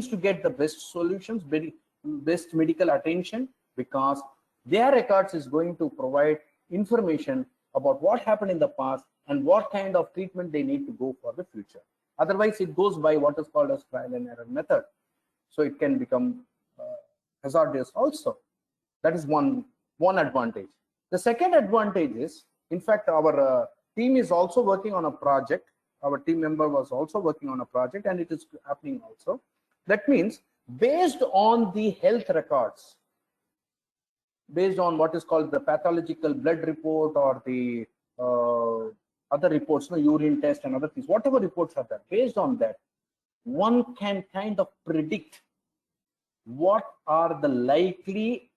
to get the best solutions, best medical attention, because their records is going to provide information about what happened in the past and what kind of treatment they need to go for the future. Otherwise, it goes by what is called as trial and error method. So it can become hazardous also. That is one advantage. The second advantage is, in fact, our team is also working on a project. Our team member was also working on a project, and it is happening also. That means based on the health records, based on what is called the pathological blood report or the other reports, urine test and other things, whatever reports are there, based on that, one can kind of predict what are the likely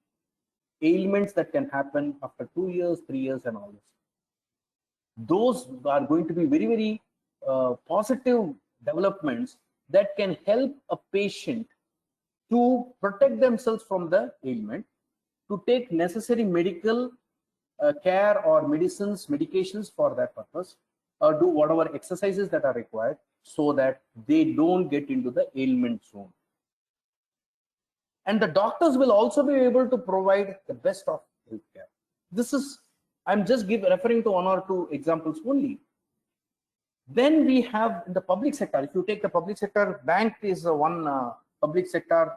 ailments that can happen after 2 years, 3 years, and all this. Those are going to be very, very positive developments that can help a patient to protect themselves from the ailment, to take necessary medical care or medications for that purpose, or do whatever exercises that are required so that they don't get into the ailment zone. And the doctors will also be able to provide the best of healthcare. This is, I'm just referring to one or two examples only. Then we have in the public sector. If you take the public sector, bank is one public sector.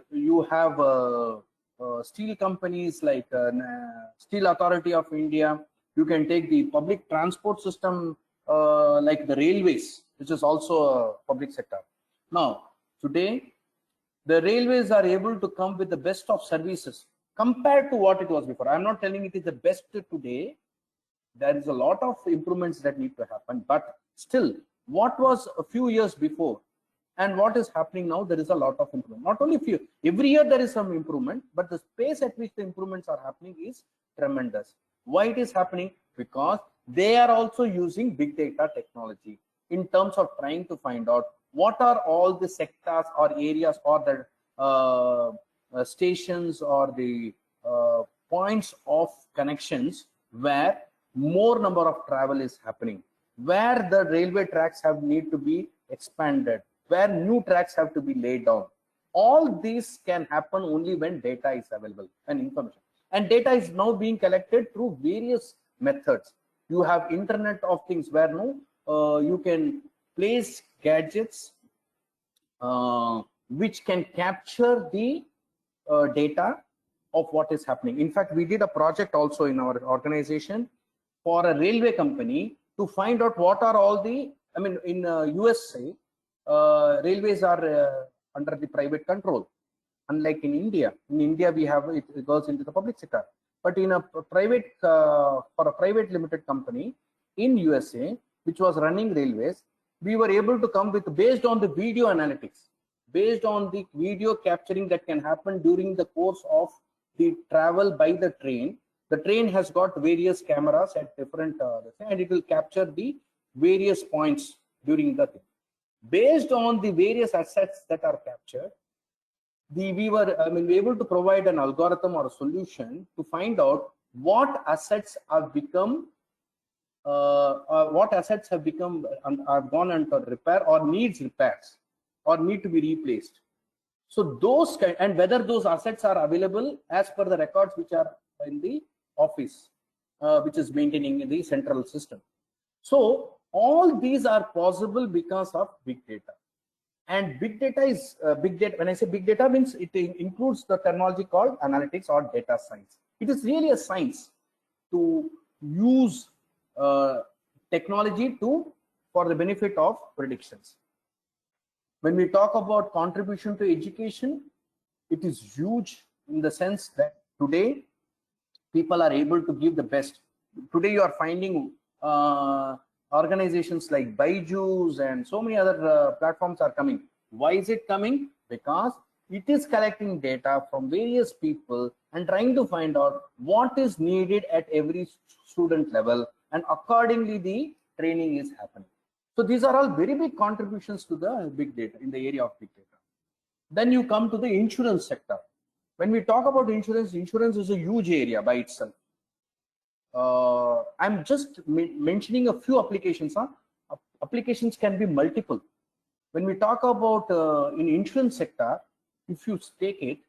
You have steel companies like Steel Authority of India. You can take the public transport system like the railways, which is also a public sector. Now, today, the railways are able to come with the best of services compared to what it was before. I'm not telling it is the best today. There is a lot of improvements that need to happen, but still, what was a few years before and what is happening now, there is a lot of improvement. Not only few, every year there is some improvement, but the pace at which the improvements are happening is tremendous. Why it is happening? Because they are also using big data technology in terms of trying to find out what are all the sectors or areas or the stations or the points of connections where more number of travel is happening, where the railway tracks need to be expanded, where new tracks have to be laid down. All these can happen only when data is available and information. And data is now being collected through various methods. You have Internet of Things where you can place gadgets which can capture the data of what is happening. In fact, we did a project also in our organization for a railway company to find out what are all the, I mean, in USA, railways are under the private control, unlike in India. In India, we have it goes into the public sector. But in a private, for a private limited company in USA, which was running railways, we were able to come with, based on the video analytics, based on the video capturing that can happen during the course of the travel by the train. The train has got various cameras at different, and it will capture the various points during the thing. Based on the various assets that are captured, we were able to provide an algorithm or a solution to find out what assets have become, are gone under repair or needs repairs or need to be replaced. So those and whether those assets are available as per the records which are in the office, which is maintaining the central system. So all these are possible because of big data. And big data is big data. When I say big data, means it includes the terminology called analytics or data science. It is really a science to use technology for the benefit of predictions. When we talk about contribution to education, it is huge in the sense that today people are able to give the best. Today you are finding organizations like Byju's and so many other platforms are coming. Why is it coming? Because it is collecting data from various people and trying to find out what is needed at every student level, and accordingly the training is happening. So these are all very big contributions to the big data in the area of big data. Then you come to the insurance sector. When we talk about insurance, insurance is a huge area by itself. I'm just mentioning a few applications. Applications can be multiple. When we talk about in insurance sector, if you take it,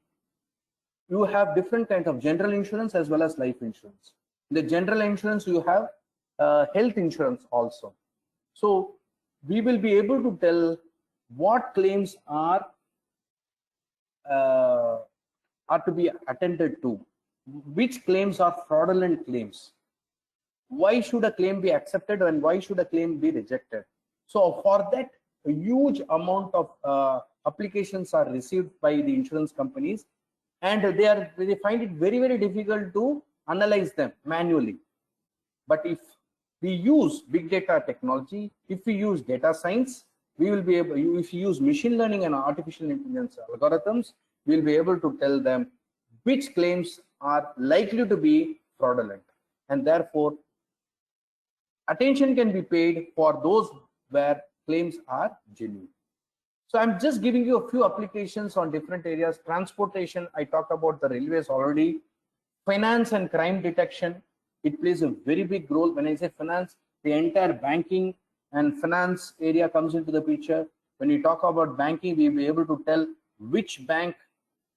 you have different kinds of general insurance as well as life insurance. In the general insurance, you have health insurance also. So we will be able to tell what claims uh, are to be attended to, which claims are fraudulent claims, why should a claim be accepted and why should a claim be rejected. So for that, a huge amount of applications are received by the insurance companies, and they find it very, very difficult to analyze them manually. But if we use big data technology, if we use data science, we will be able, if we use machine learning and artificial intelligence algorithms, we will be able to tell them which claims are likely to be fraudulent, and therefore attention can be paid for those where claims are genuine. So I'm just giving you a few applications on different areas. Transportation, I talked about the railways already. Finance and crime detection, it plays a very big role. When I say finance, the entire banking and finance area comes into the picture. When we talk about banking, we'll be able to tell which bank,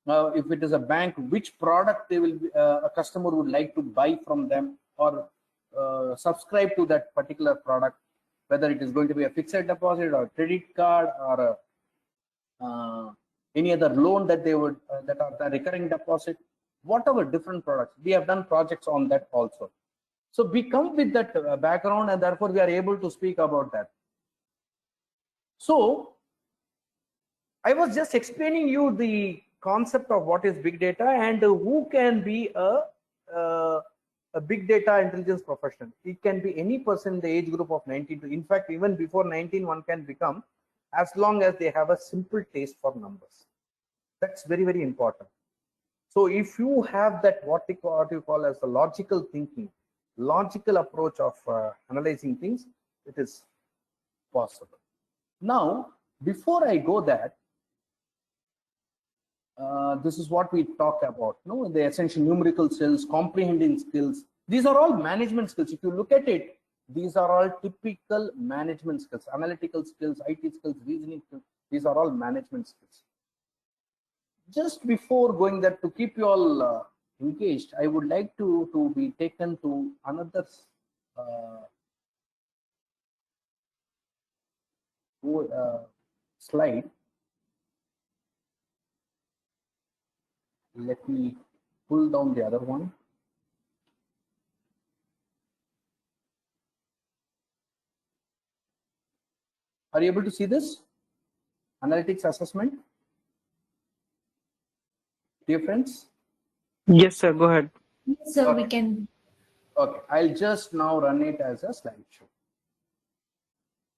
if it is a bank, which product they will a customer would like to buy from them or subscribe to that particular product, whether it is going to be a fixed deposit or credit card or any other loan that they would that are the recurring deposit, whatever different products. We have done projects on that also. So we come with that background, and therefore we are able to speak about that. So I was just explaining you the concept of what is big data and who can be a big data intelligence professional. It can be any person in the age group of 19 to, in fact, even before 19, one can become, as long as they have a simple taste for numbers. That's very, very important. So if you have that what you call as the logical thinking, logical approach of analyzing things, it is possible. Now, before I go that, this is what we talk about, no? The essential numerical skills, comprehending skills. These are all management skills. If you look at it, these are all typical management skills, analytical skills, IT skills, reasoning skills. These are all management skills. Just before going there, to keep you all engaged, I would like to be taken to another slide. Let me pull down the other one. Are you able to see this? Analytics assessment. Dear friends? Yes, sir. Go ahead. Yes, sir, Okay. we can. Okay, I'll just now run it as a slideshow.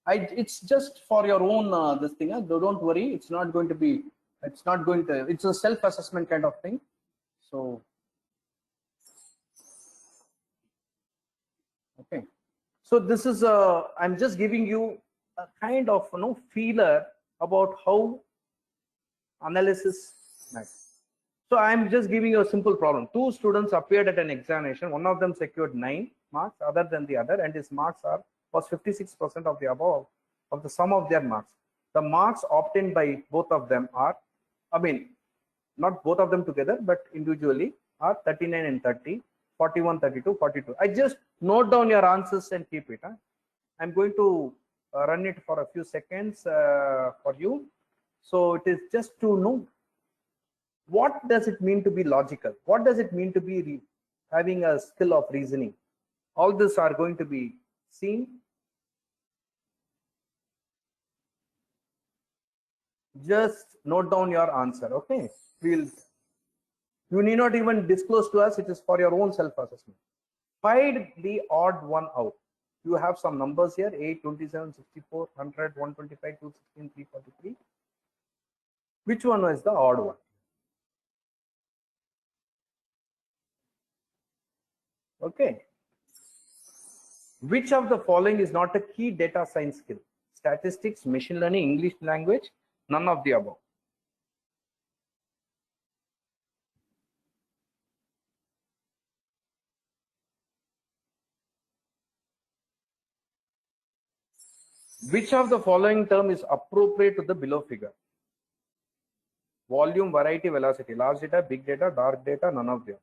It's just for your own this thing. Don't worry, it's not going to be. It's not going to. It's a self-assessment kind of thing. So, okay. So this is I'm just giving you a kind of feeler about how analysis matters. So I'm just giving you a simple problem. Two students appeared at an examination. One of them secured 9 marks other than the other, and his marks was 56% of the above of the sum of their marks. The marks obtained by both of them are, I mean, not both of them together, but individually are 39 and 30, 41, 32, 42. I just note down your answers and keep it. I'm going to run it for a few seconds for you. So it is just to know what does it mean to be logical? What does it mean to be having a skill of reasoning? All this are going to be seen. Just note down your answer, okay? You need not even disclose to us. It is for your own self-assessment. Find the odd one out. You have some numbers here: 8, 27, 64, 100, 125, 216, 343. Which one was the odd one? Okay. Which of the following is not a key data science skill? Statistics, machine learning, English language, none of the above. Which of the following term is appropriate to the below figure? Volume, variety, velocity. Large data, big data, dark data, none of them.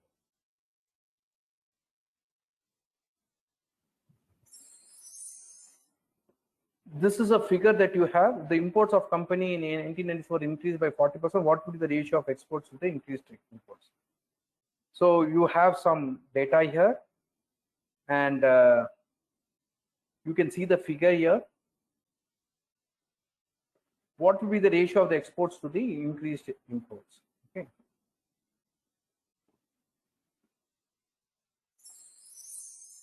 This is a figure that you have. The imports of company in 1994 increased by 40%. What would be the ratio of exports to the increased imports? So you have some data here, and you can see the figure here. What will be the ratio of the exports to the increased imports? Okay.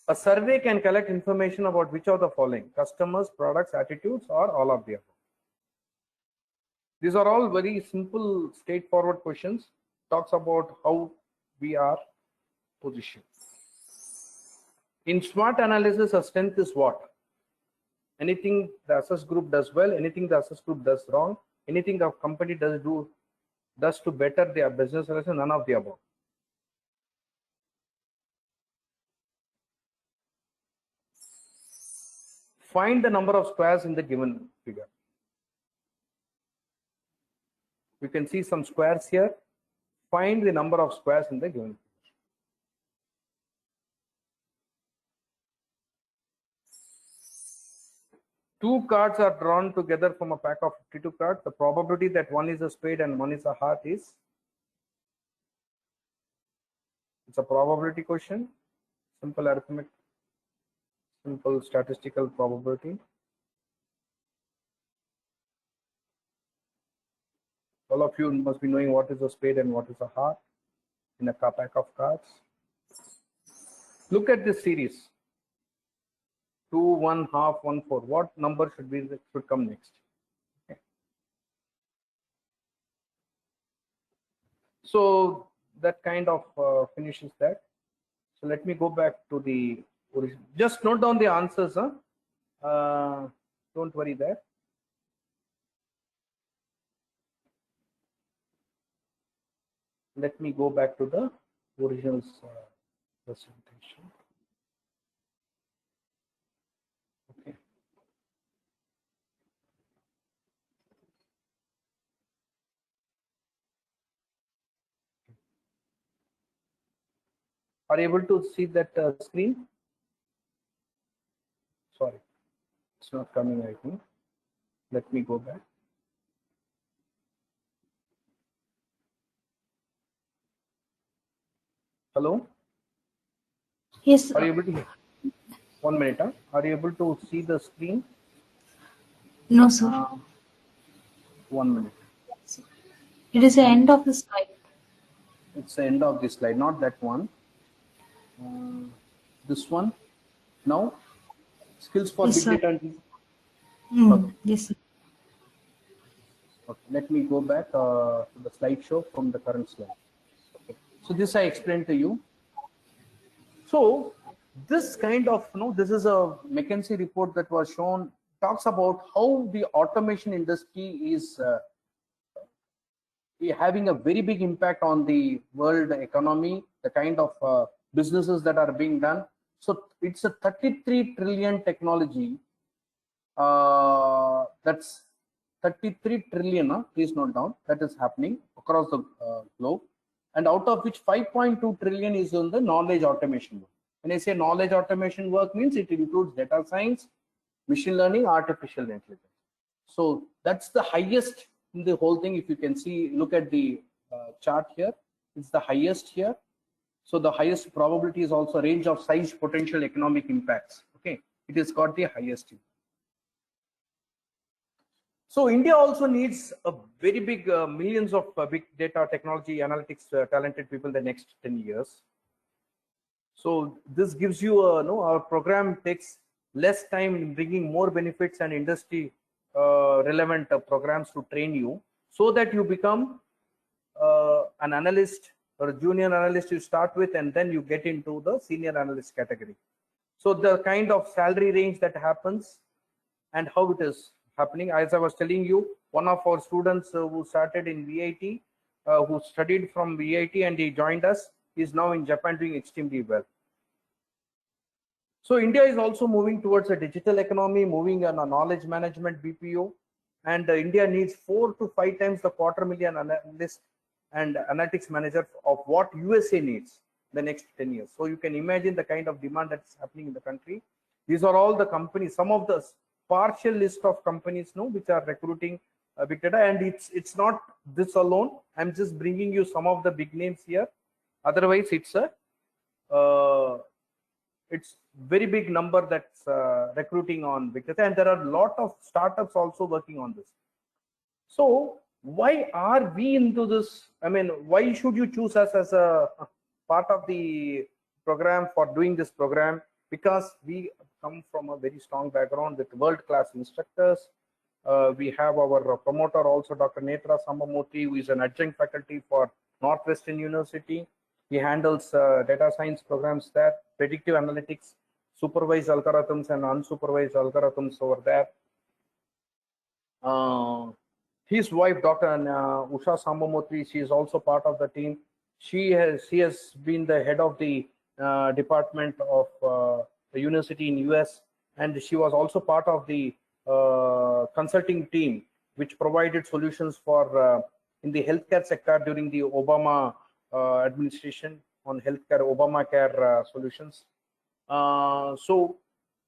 A survey can collect information about which of the following: customers, products, attitudes, or all of the above. These are all very simple, straightforward questions. Talks about how we are positioned. In SWOT analysis, a strength is what? Anything the assess group does well, anything the assess group does wrong, anything the company does to better their business relation, none of the above. Find the number of squares in the given figure. You can see some squares here. Find the number of squares in the given figure. Two cards are drawn together from a pack of 52 cards. The probability that one is a spade and one is a heart is? It's a probability question. Simple arithmetic. Simple statistical probability. All of you must be knowing what is a spade and what is a heart in a pack of cards. Look at this series. 2, 1, half, 1, 4. What number should come next? Okay. So that kind of finishes that. So let me go back to the origin. Just note down the answers. Don't worry there. Let me go back to the original presentation. Okay. Are you able to see that screen? Sorry, it's not coming right now. Let me go back. Hello? Yes. Are you able to? 1 minute. Are you able to see the screen? No, sir. 1 minute. It is the end of the slide. It's the end of this slide, not that one. This one. Now, skills for Yes, big sir. data. Okay. Yes, sir. Okay, let me go back to the slideshow from the current slide. Okay. So this I explained to you. So this kind of, this is a McKinsey report that was shown, talks about how the automation industry is having a very big impact on the world economy, the kind of businesses that are being done. So it's a 33 trillion technology. That's 33 trillion, please note down, that is happening across the globe. And out of which 5.2 trillion is on the knowledge automation work. When I say knowledge automation work, means it includes data science, machine learning, artificial intelligence. So that's the highest in the whole thing. If you can see, look at the chart here, it's the highest here. So the highest probability is also range of size, potential economic impacts. Okay, it has got the highest. So India also needs a very big millions of big data technology analytics talented people the next 10 years. So this gives you our program takes less time in bringing more benefits and industry relevant programs to train you, so that you become an analyst or a junior analyst you start with, and then you get into the senior analyst category. So the kind of salary range that happens and how it is happening, as I was telling you, one of our students who started in VIT, who studied from VIT and he joined us, is now in Japan doing extremely well. So India is also moving towards a digital economy, moving on a knowledge management BPO, and India needs 4 to 5 times the 250,000 analyst and analytics manager of what USA needs the next 10 years. So you can imagine the kind of demand that's happening in the country. These are all the companies, some of the partial list of companies now which are recruiting big data, and it's not this alone. I'm just bringing you some of the big names here. Otherwise, it's very big number that's recruiting on big data, and there are a lot of startups also working on this. So why are we into this? I mean, why should you choose us as a part of the program for doing this program? Because we come from a very strong background with world-class instructors. We have our promoter also, Dr. Netra Sambamurthy, who is an adjunct faculty for Northwestern University. He handles data science programs there, predictive analytics, supervised algorithms and unsupervised algorithms over there. His wife, Dr. Usha Sambamurthy, she is also part of the team. She has been the head of the department of the university in US, and she was also part of the consulting team which provided solutions for in the healthcare sector during the Obama administration on healthcare, Obamacare solutions.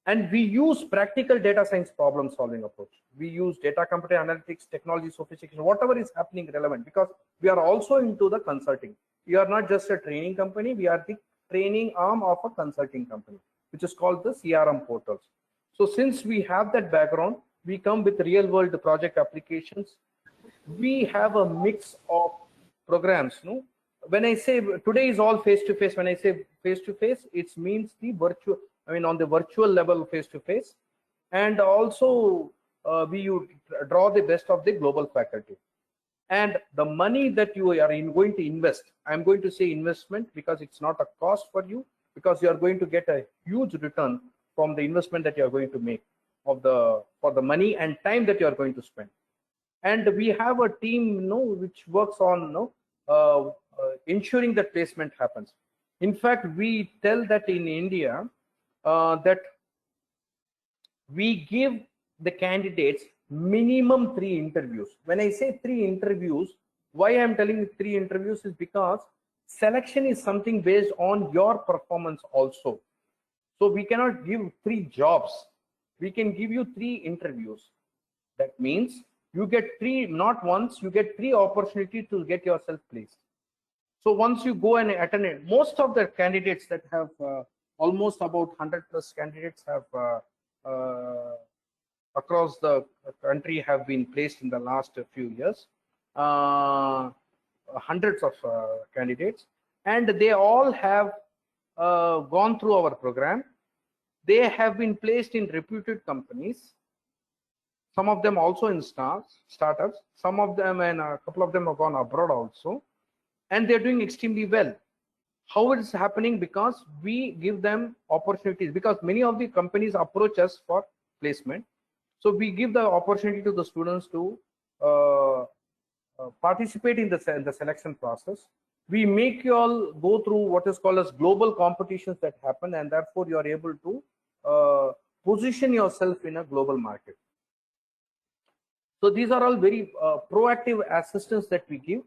And we use practical data science problem solving approach. We use data computer analytics, technology sophistication, whatever is happening relevant, because we are also into the consulting. We are not just a training company, we are the training arm of a consulting company, which is called the CRM portals. So since we have that background, we come with real world project applications. We have a mix of programs. No? When I say today is all face-to-face, when I say face-to-face, it means the virtual, I mean on the virtual level face-to-face, and also we draw the best of the global faculty. And the money that you are going to invest, I'm going to say investment because it's not a cost for you, because you are going to get a huge return from the investment that you are going to make for the money and time that you are going to spend. And we have a team which works on ensuring that placement happens. In fact, we tell that in India that we give the candidates minimum 3 interviews. When I say 3 interviews, why I'm telling you 3 interviews is because selection is something based on your performance also. So we cannot give 3 jobs. We can give you 3 interviews. That means you get 3, not once, you get 3 opportunities to get yourself placed. So once you go and attend it, most of the candidates that have almost about 100 plus candidates have across the country have been placed in the last few years, hundreds of candidates, and they all have gone through our program. They have been placed in reputed companies, some of them also in startups, some of them, and a couple of them have gone abroad also, and they're doing extremely well. How it is happening? Because we give them opportunities, because many of the companies approach us for placement. So we give the opportunity to the students to participate in the selection process. We make you all go through what is called as global competitions that happen, and therefore you are able to position yourself in a global market. So these are all very proactive assistance that we give.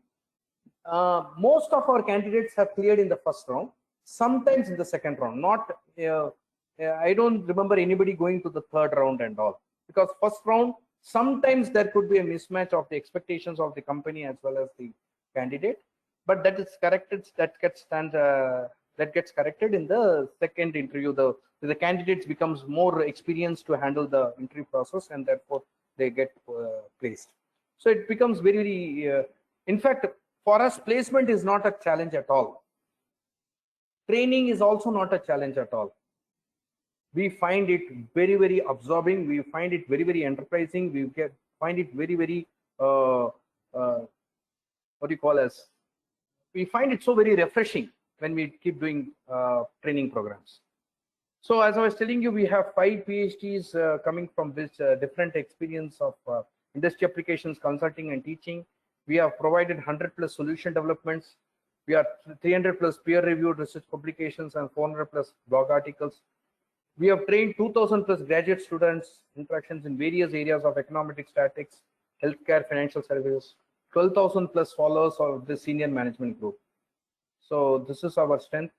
Most of our candidates have cleared in the first round, sometimes in the second round. Not, I don't remember anybody going to the third round and all, because first round, sometimes there could be a mismatch of the expectations of the company as well as the candidate, but that is corrected. That gets corrected in the second interview. The candidates becomes more experienced to handle the interview process, and therefore they get placed. So it becomes very, very. In fact, for us, placement is not a challenge at all. Training is also not a challenge at all. We find it very, very absorbing. We find it very, very enterprising. We find it very, very, what do you call as? We find it so very refreshing when we keep doing training programs. So as I was telling you, we have 5 PhDs coming from this different experience of industry applications, consulting and teaching. We have provided 100 plus solution developments. We have 300 plus peer-reviewed research publications and 400 plus blog articles. We have trained 2000 plus graduate students interactions in various areas of econometrics, statistics, healthcare, financial services, 12,000 plus followers of the senior management group. So this is our strength.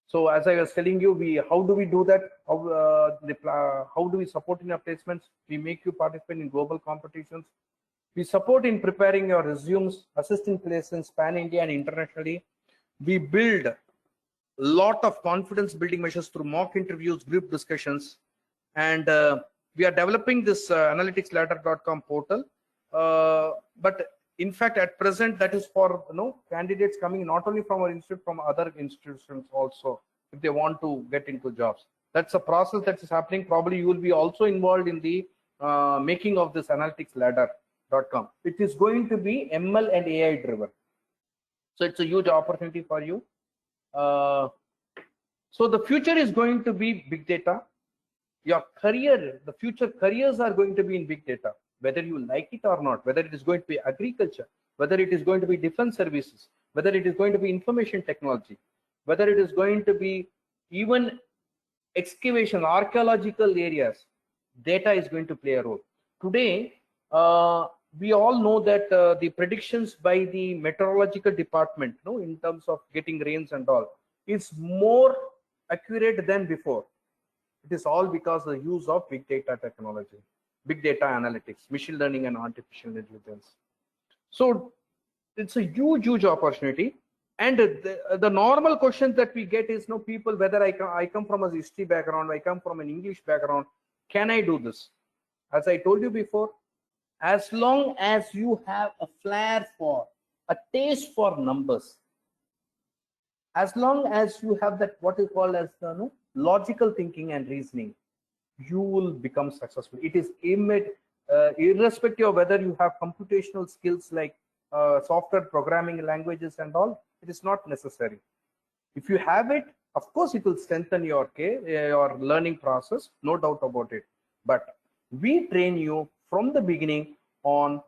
So as I was telling you, how do we do that? How do we support in our placements? We make you participate in global competitions. We support in preparing your resumes, assist in placements pan-India and internationally. We build a lot of confidence building measures through mock interviews, group discussions, and we are developing this analyticsladder.com portal. But in fact, at present, that is for candidates coming not only from our institute, from other institutions also, if they want to get into jobs. That's a process that is happening. Probably you will be also involved in the making of this analyticsladder.com. It is going to be ML and AI driven. So it's a huge opportunity for you. So the future is going to be big data. Your career, the future careers are going to be in big data, whether you like it or not, whether it is going to be agriculture, whether it is going to be defense services, whether it is going to be information technology, whether it is going to be even excavation, archaeological areas, data is going to play a role. Today, we all know that the predictions by the meteorological department, in terms of getting rains and all, is more accurate than before. It is all because of the use of big data technology, big data analytics, machine learning and artificial intelligence. So it's a huge opportunity. And the normal questions that we get is, people, whether I come from a history background, I come from an English background, can I do this? As I told you before, as long as you have a flair for, a taste for numbers, as long as you have that what is called as logical thinking and reasoning, you will become successful. It is irrespective of whether you have computational skills like software programming languages and all, it is not necessary. If you have it, of course it will strengthen your learning process, no doubt about it. But we train you from the beginning on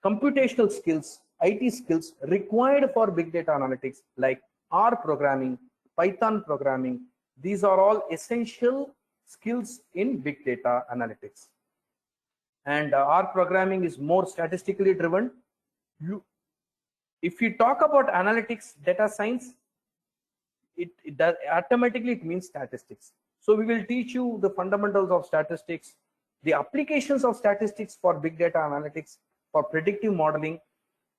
computational skills, IT skills required for big data analytics, like R programming, Python programming. These are all essential skills in big data analytics. And R programming is more statistically driven. If you talk about analytics, data science, it does automatically, it means statistics. So we will teach you the fundamentals of statistics, the applications of statistics for big data analytics, for predictive modeling.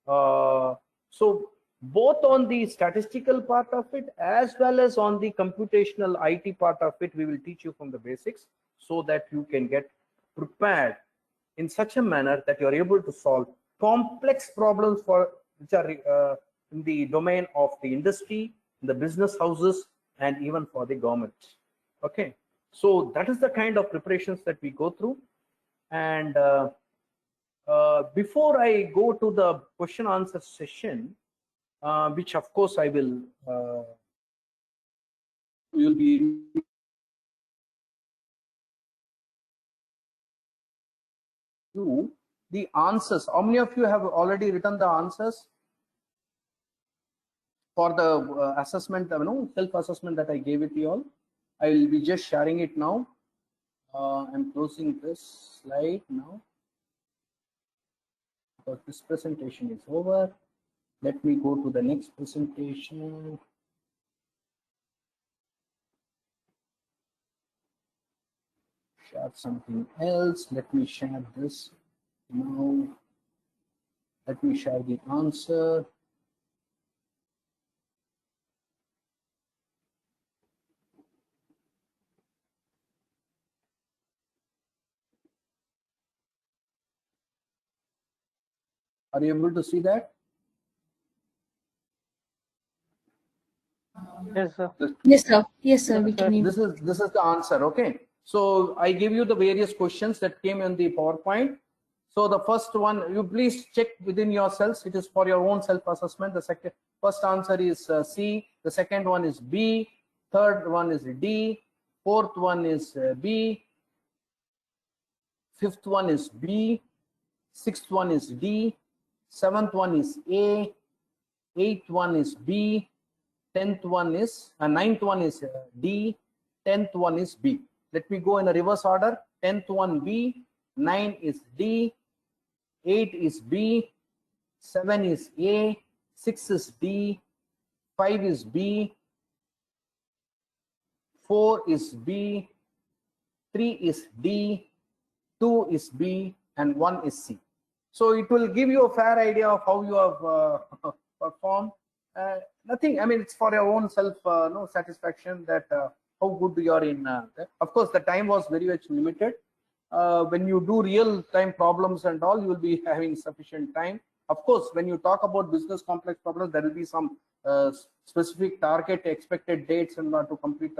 So both on the statistical part of it as well as on the computational IT part of it, we will teach you from the basics so that you can get prepared in such a manner that you are able to solve complex problems which are in the domain of the industry, the business houses, and even for the government. Okay, so that is the kind of preparations that we go through. And before I go to the question answer session, which of course I will be to the answers. How many of you have already written the answers for the assessment, self-assessment that I gave it to you all? I will be just sharing it now. I'm closing this slide now because this presentation is over. Let me go to the next presentation. Share something else. Let me share this now. Let me share the answer. Are you able to see that? Yes, sir. Yes, sir. Yes, sir. We can. This is the answer. Okay. So I give you the various questions that came in the PowerPoint. So the first one, you please check within yourselves. It is for your own self-assessment. The first answer is C. The second one is B. Third one is D. Fourth one is B. Fifth one is B. Sixth one is D. Seventh one is A. Eighth one is B. 10th one is, 9th one is D, 10th one is B. Let me go in a reverse order. 10th one B, 9 is D, 8 is B, 7 is A, 6 is D, 5 is B, 4 is B, 3 is D, 2 is B, and 1 is C. So it will give you a fair idea of how you have performed. Nothing, I mean, it's for your own self no satisfaction that how good you are in that. Of course, the time was very much limited. When you do real time problems and all, you will be having sufficient time. Of course, when you talk about business complex problems, there will be some specific target expected dates and to complete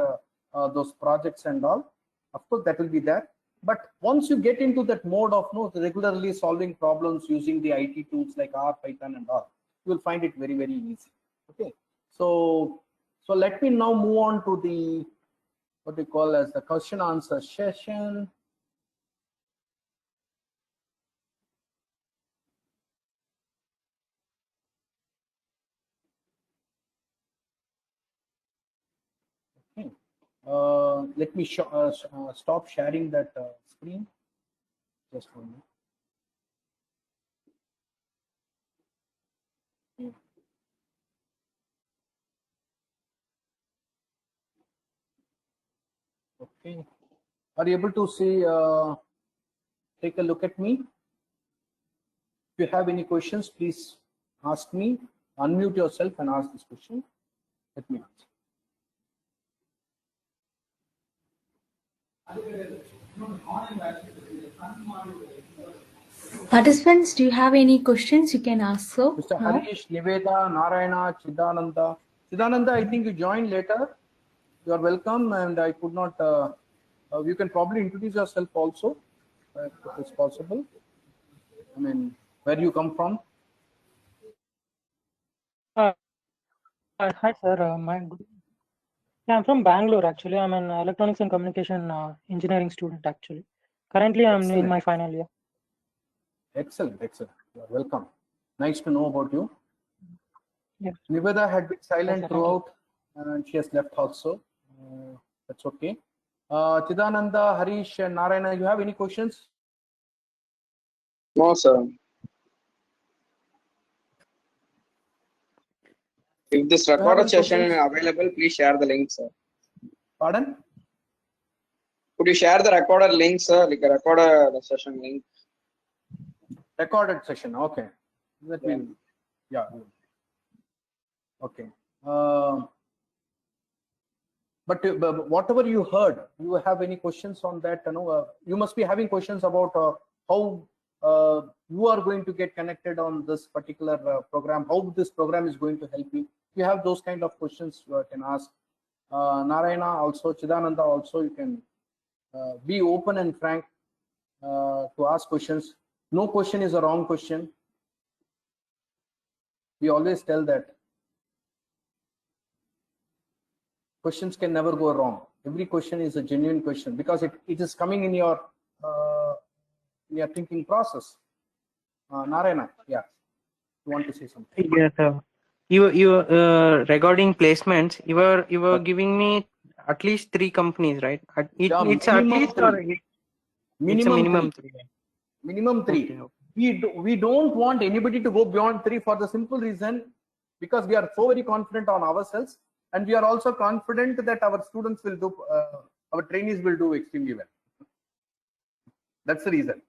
those projects and all. Of course, that will be there. But once you get into that mode of regularly solving problems using the IT tools like R, Python and all, you will find it very, very easy. Okay, so let me now move on to the what we call as the question answer session. Okay. Let me stop sharing that screen. Just one minute. Okay. Are you able to see? Take a look at me. If you have any questions, please ask me. Unmute yourself and ask this question. Let me answer. Participants, do you have any questions? You can ask. So, Mr. Harish, Niveda, Narayana, Chidananda. Chidananda, I think you joined later. You are welcome, and I could not. You can probably introduce yourself also, if it's possible. I mean, where you come from? Hi, sir. Yeah, I'm from Bangalore, actually. I'm an electronics and communication engineering student, actually. Currently, I'm in Excellent. my final year. Excellent, excellent. You are welcome. Nice to know about you. Yeah. Niveda had been silent Yes, sir, throughout, and she has left also. That's okay. Chidananda, Harish, and Narayana, you have any questions? No, sir. If this recorded session is available, please share the link, sir. Pardon? Could you share the recorded link, sir? Like a recorded session link. Recorded session. Okay. Let me. Yeah. Okay. But whatever you heard, you have any questions on that? You must be having questions about how you are going to get connected on this particular program, how this program is going to help you. If you have those kind of questions, you can ask. Narayana also, Chidananda also, you can be open and frank to ask questions. No question is a wrong question. We always tell that questions can never go wrong. Every question is a genuine question because it is coming in your thinking process. Narayana, yeah, you want to say something? Yes, sir. You regarding placements, you were giving me at least 3 companies, right? It's at least three. or it's a minimum 3. Minimum 3. Okay. We don't want anybody to go beyond 3 for the simple reason because we are so very confident on ourselves, and we are also confident that our students will do, our trainees will do extremely well. That's the reason.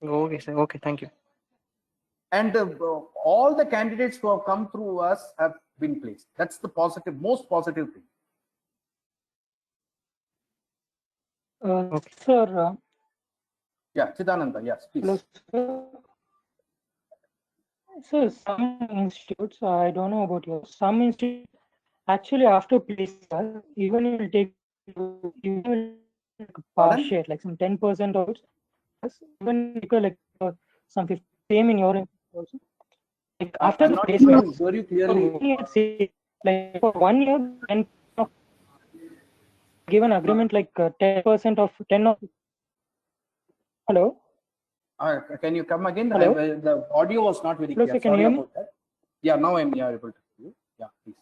Okay, sir. Okay, thank you. And all the candidates who have come through us have been placed. That's the positive, most positive thing. Okay. Sir. Yeah, Chidananda, yes, please. So some institutes, I don't know about yours, some institutes actually after placement, even it will take share, like some 10% of it, even like some 50, same in your institute also. Like after the placement, very clearly. Like for 1 year, and give an agreement like 10% of 10 of. Hello. Can you come again? Hello? The audio was not very clear. Sir, Sorry about that. Yeah, now I'm able to hear you. Yeah, please.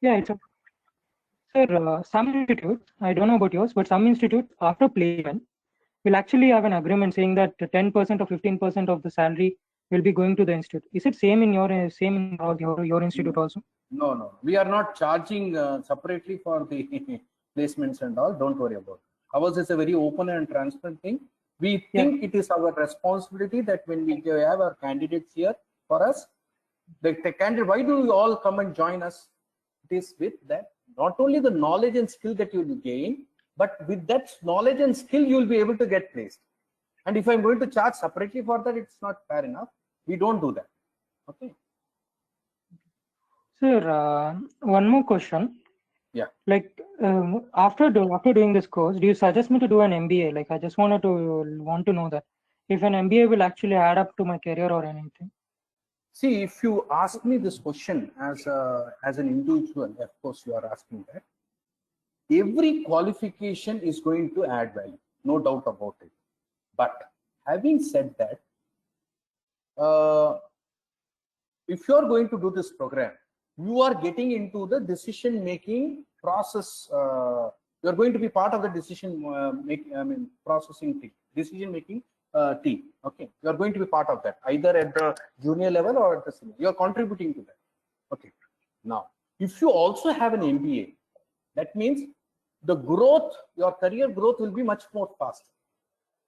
Yeah, it's a, sir, some institutes, I don't know about yours, but some institutes after placement will actually have an agreement saying that 10% or 15% of the salary will be going to the institute. Is it same in your institute also? No, no, we are not charging separately for the placements and all. Don't worry about it. Ours is a very open and transparent thing. We think it is our responsibility that when we have our candidates here for us, the candidate, why do you all come and join us? It is with that, not only the knowledge and skill that you will gain, but with that knowledge and skill, you will be able to get placed. And if I'm going to charge separately for that, it's not fair enough. We don't do that. Okay. Sir, one more question. Yeah. Like after doing this course, do you suggest me to do an MBA? Like I just want to know that if an MBA will actually add up to my career or anything. See, if you ask me this question as an individual, of course you are asking that. Every qualification is going to add value, no doubt about it. But having said that, if you are going to do this program, you are getting into the decision making process. You are going to be part of the processing team, decision making team. Okay, you are going to be part of that, either at the junior level or at the senior. You are contributing to that. Okay. Now, if you also have an MBA, that means the growth, your career growth will be much more faster,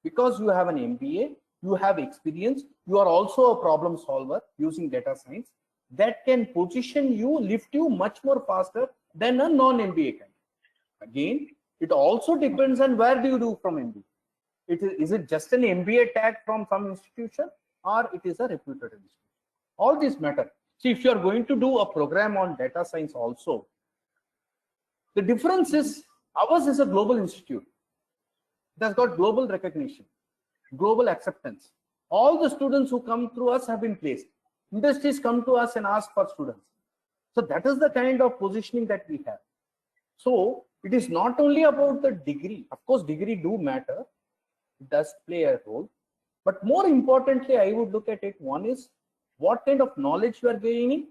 because you have an MBA, you have experience, you are also a problem solver using data science. That can position you, lift you much more faster than a non-MBA candidate. Again, it also depends on where do you do from MBA. Is it just an MBA tag from some institution, or it is a reputed institution? All these matter. See, if you are going to do a program on data science also, the difference is ours is a global institute. It has got global recognition, global acceptance. All the students who come through us have been placed. Industries come to us and ask for students. So that is the kind of positioning that we have. So it is not only about the degree. Of course, degree do matter. It does play a role. But more importantly, I would look at it. One is what kind of knowledge you are gaining,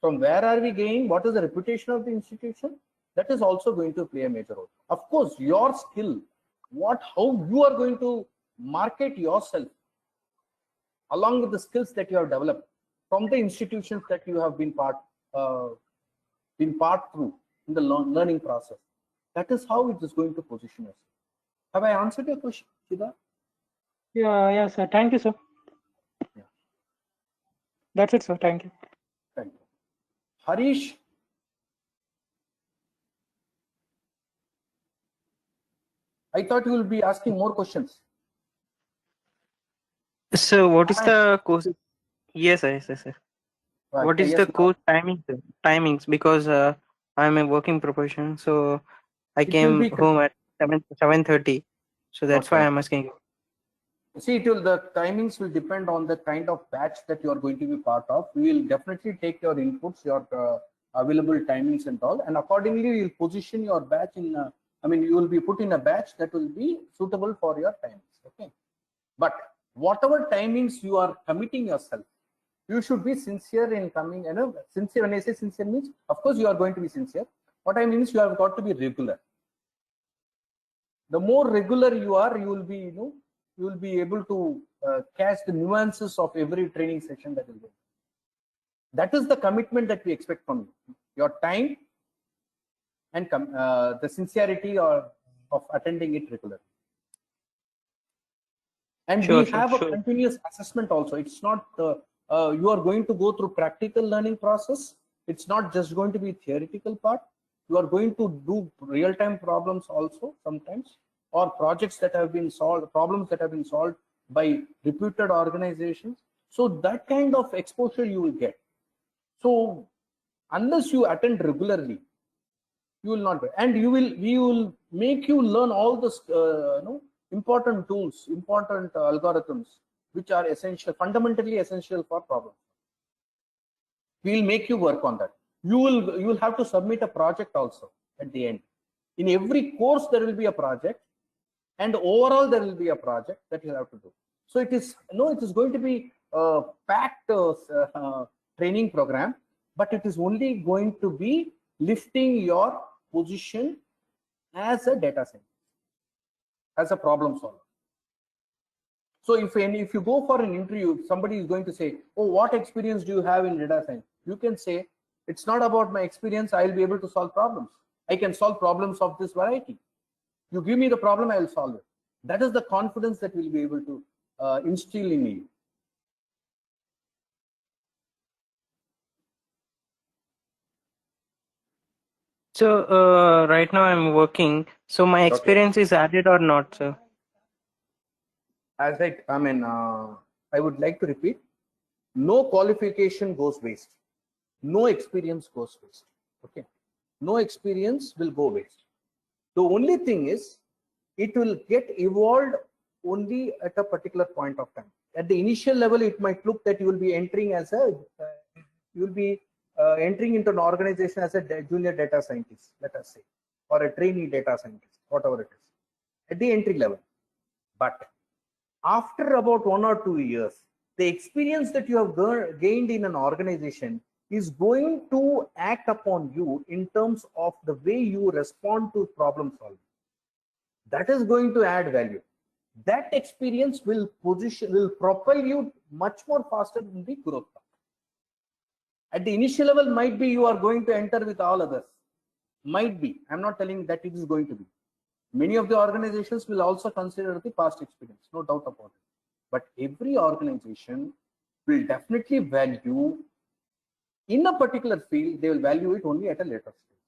from where are we gaining, what is the reputation of the institution. That is also going to play a major role. Of course, your skill, how you are going to market yourself along with the skills that you have developed from the institutions that you have been part through in the learning process. That is how it is going to position us. Have I answered your question, Siddharth? Yeah, sir. Thank you, sir. Yeah. That's it, sir. Thank you. Thank you. Harish? I thought you will be asking more questions. So what is the course? Yes, sir. Right. What is the course timings? Because I'm a working profession, so I came home at 7:30. So that's why I'm asking. See, the timings will depend on the kind of batch that you are going to be part of. We will definitely take your inputs, your available timings and all, and accordingly we will position your batch in. You will be put in a batch that will be suitable for your timings. Okay, but whatever timings you are committing yourself, you should be sincere in coming. Sincere, when I say sincere means, of course you are going to be sincere. What I mean is you have got to be regular. The more regular you are, you will be, you will be able to catch the nuances of every training session that will go. That is the commitment that we expect from you. Your time and the sincerity of attending it regularly. And we have a continuous assessment also. It's not you are going to go through practical learning process. It's not just going to be theoretical part. You are going to do real-time problems also sometimes, or projects that have been solved, problems that have been solved by reputed organizations. So that kind of exposure you will get. So unless you attend regularly, you will not. And we will make you learn all the important tools, important algorithms, which are essential, fundamentally essential for problems. We will make you work on that. You will have to submit a project also at the end. In every course there will be a project, and overall there will be a project that you have to do. So it is going to be a packed training program, but it is only going to be lifting your position as a data scientist, as a problem solver. So if you go for an interview, somebody is going to say, oh, what experience do you have in data science? You can say, it's not about my experience. I'll be able to solve problems. I can solve problems of this variety. You give me the problem, I'll solve it. That is the confidence that we'll be able to instill in you. So right now I'm working. So my experience is added or not, sir? As I would like to repeat, no qualification goes waste. No experience goes waste. Okay. No experience will go waste. The only thing is, it will get evolved only at a particular point of time. At the initial level, it might look that you will be entering as a, you will be entering into an organization as a junior data scientist, let us say, or a trainee data scientist, whatever it is, at the entry level. But after about 1 or 2 years, the experience that you have gained in an organization is going to act upon you in terms of the way you respond to problem solving. That is going to add value. That experience will propel you much more faster in the growth path. At the initial level, might be you are going to enter with all others. Might be. I'm not telling that it is going to be. Many of the organizations will also consider the past experience, no doubt about it. But every organization will definitely value, in a particular field, they will value it only at a later stage.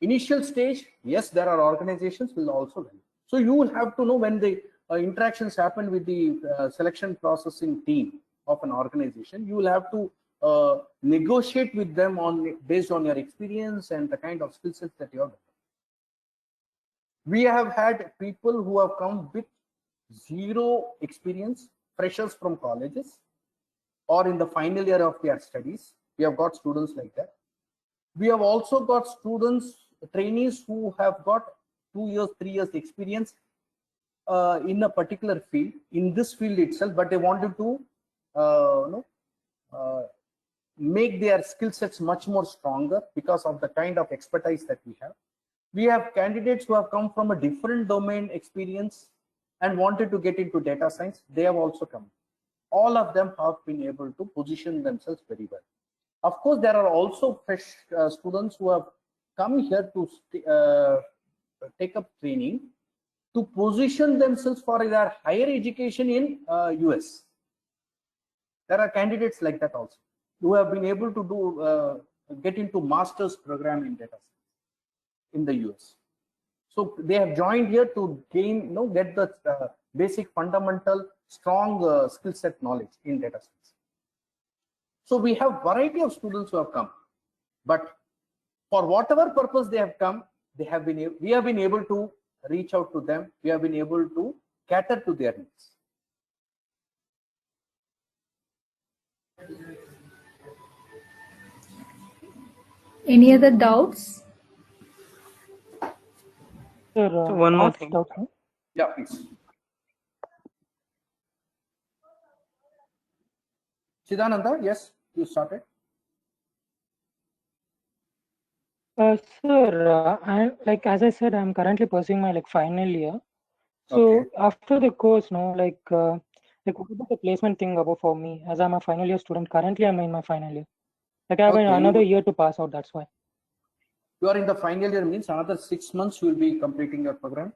Initial stage, yes, there are organizations will also value. So you will have to know when the interactions happen with the selection processing team of an organization, you will have to negotiate with them based on your experience and the kind of skill sets that you have. We have had people who have come with zero experience, freshers from colleges or in the final year of their studies. We have got students like that. We have also got students, trainees who have got 2 years, 3 years experience in a particular field, in this field itself, but they wanted to make their skill sets much more stronger because of the kind of expertise that we have. We have candidates who have come from a different domain experience and wanted to get into data science. They have also come. All of them have been able to position themselves very well. Of course, there are also fresh students who have come here to take up training to position themselves for their higher education in US. There are candidates like that also who have been able to do get into master's program in data science in the US. So they have joined here to gain, get the basic fundamental strong skill set knowledge in data science. So we have variety of students who have come, but for whatever purpose they have come, we have been able to reach out to them. We have been able to cater to their needs. Any other doubts? Sir, So one more thing. doubt, huh? Yeah, please. Chidananda, yes, you started. Sir, as I said, I'm currently pursuing my final year. So Okay. after the course, what about the placement thing about for me? As I'm a final year student, currently I'm in my final year. I have Okay, another year to pass out. That's why. You are in the final year, means another 6 months you will be completing your program.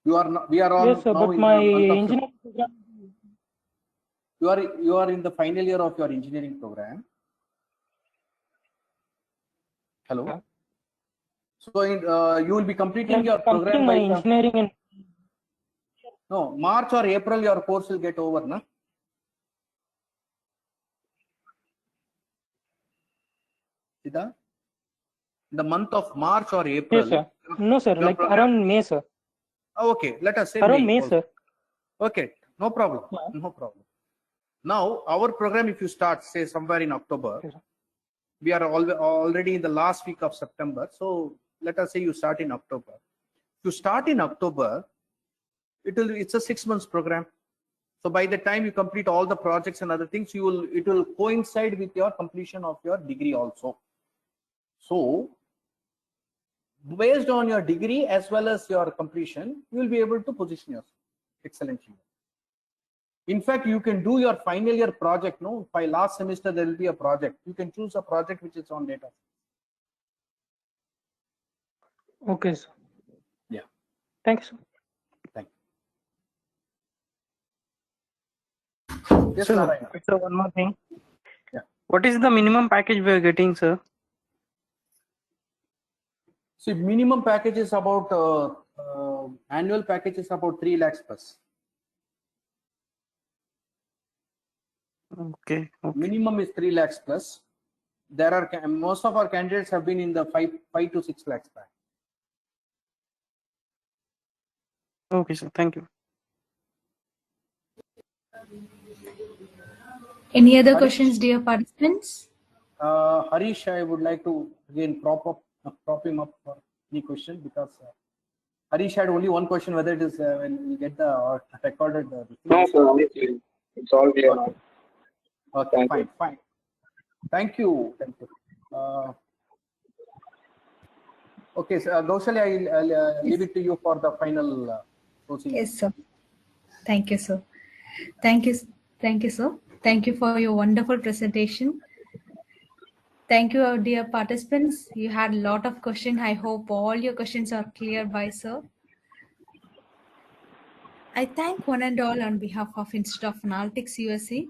We are all Yes, sir, now but in my the month of engineering program. you are in the final year of your engineering program. Hello. Yeah. So you will be completing your Completing program my by engineering in March or April. Your course will get over, na? Sida? In the month of March or April. Yes, sir. No, sir. Your program, Around May, sir. okay, let us say Around May. May, sir. Okay, no problem. Yeah. No problem. Now, our program, if you start, say, somewhere in October, Yes, we are already in the last week of September. So let us say you start in October. To start in October, it's a 6 months program. So by the time you complete all the projects and other things, it will coincide with your completion of your degree also. So based on your degree as well as your completion, you will be able to position yourself excellently. In fact, you can do your final year project. No, by last semester there will be a project. You can choose a project which is on data. Okay, sir. Yeah. Thank you, sir. Thank you. Yes, So, Narayana. so one more thing. Yeah. What is the minimum package we are getting, sir? See, minimum package is about annual package is about 3 lakhs plus. Okay. Okay. Minimum is 3 lakhs plus. There are most of our candidates have been in the 5 to 6 lakhs back. Okay, sir. Thank you. Any other Harish? questions, dear participants? Harish, I would like to again prop him up for any question, because Harish had only one question, whether it is when we get the recorded. No, sir, honestly, it's all clear now. Okay, Thank fine. Thank you. Okay, so Gaushalya, I'll leave it to you for the final closing. Yes, sir. Thank you, sir. Thank you, sir. Thank you for your wonderful presentation. Thank you, our dear participants. You had a lot of questions. I hope all your questions are clear by sir. I thank one and all on behalf of Institute of Analytics USA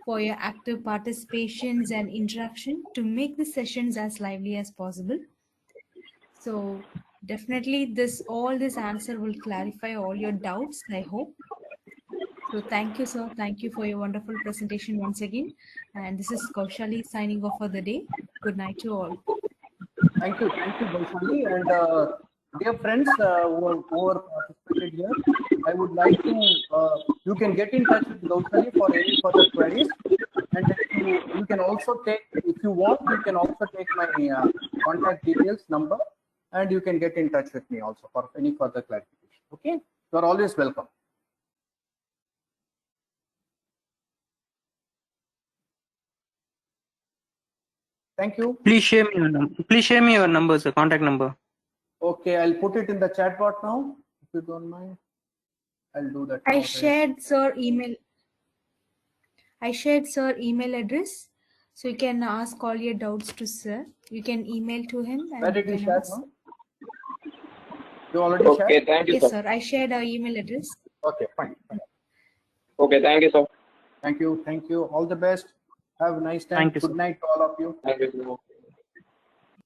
for your active participations and interaction to make the sessions as lively as possible. So definitely all this answer will clarify all your doubts, I hope. So thank you, sir. Thank you for your wonderful presentation once again. And this is Kaushali signing off for the day. Good night to all. Thank you, Gaushali. And dear friends who are participated here, I would like to, you can get in touch with Gaushali for any further queries. And you can also take, if you want, you can also take my contact details, number, and you can get in touch with me also for any further clarification. Okay, you are always welcome. Thank you. Please share me your number. Please share me your number, sir. Contact number. Okay, I'll put it in the chat box now, if you don't mind. I'll do that. I shared sir email address, so you can ask all your doubts to sir. You can email to him. Where did you share? No? You already Okay, shared? thank you, Yes, sir. sir. I shared our email address. Okay, fine. Okay, thank you, sir. Thank you. All the best. Have a nice time. Thank you, Good sir. night to all of you. Thank you, sir.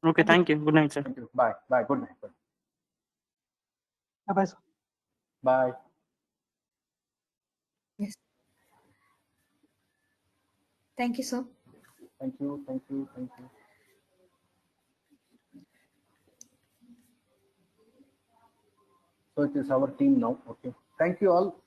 Okay. Thank you. Good night, sir. Thank you. Bye. Good night. Bye, sir. Bye. Yes. Thank you, sir. Thank you. So it is our team now. Okay. Thank you all.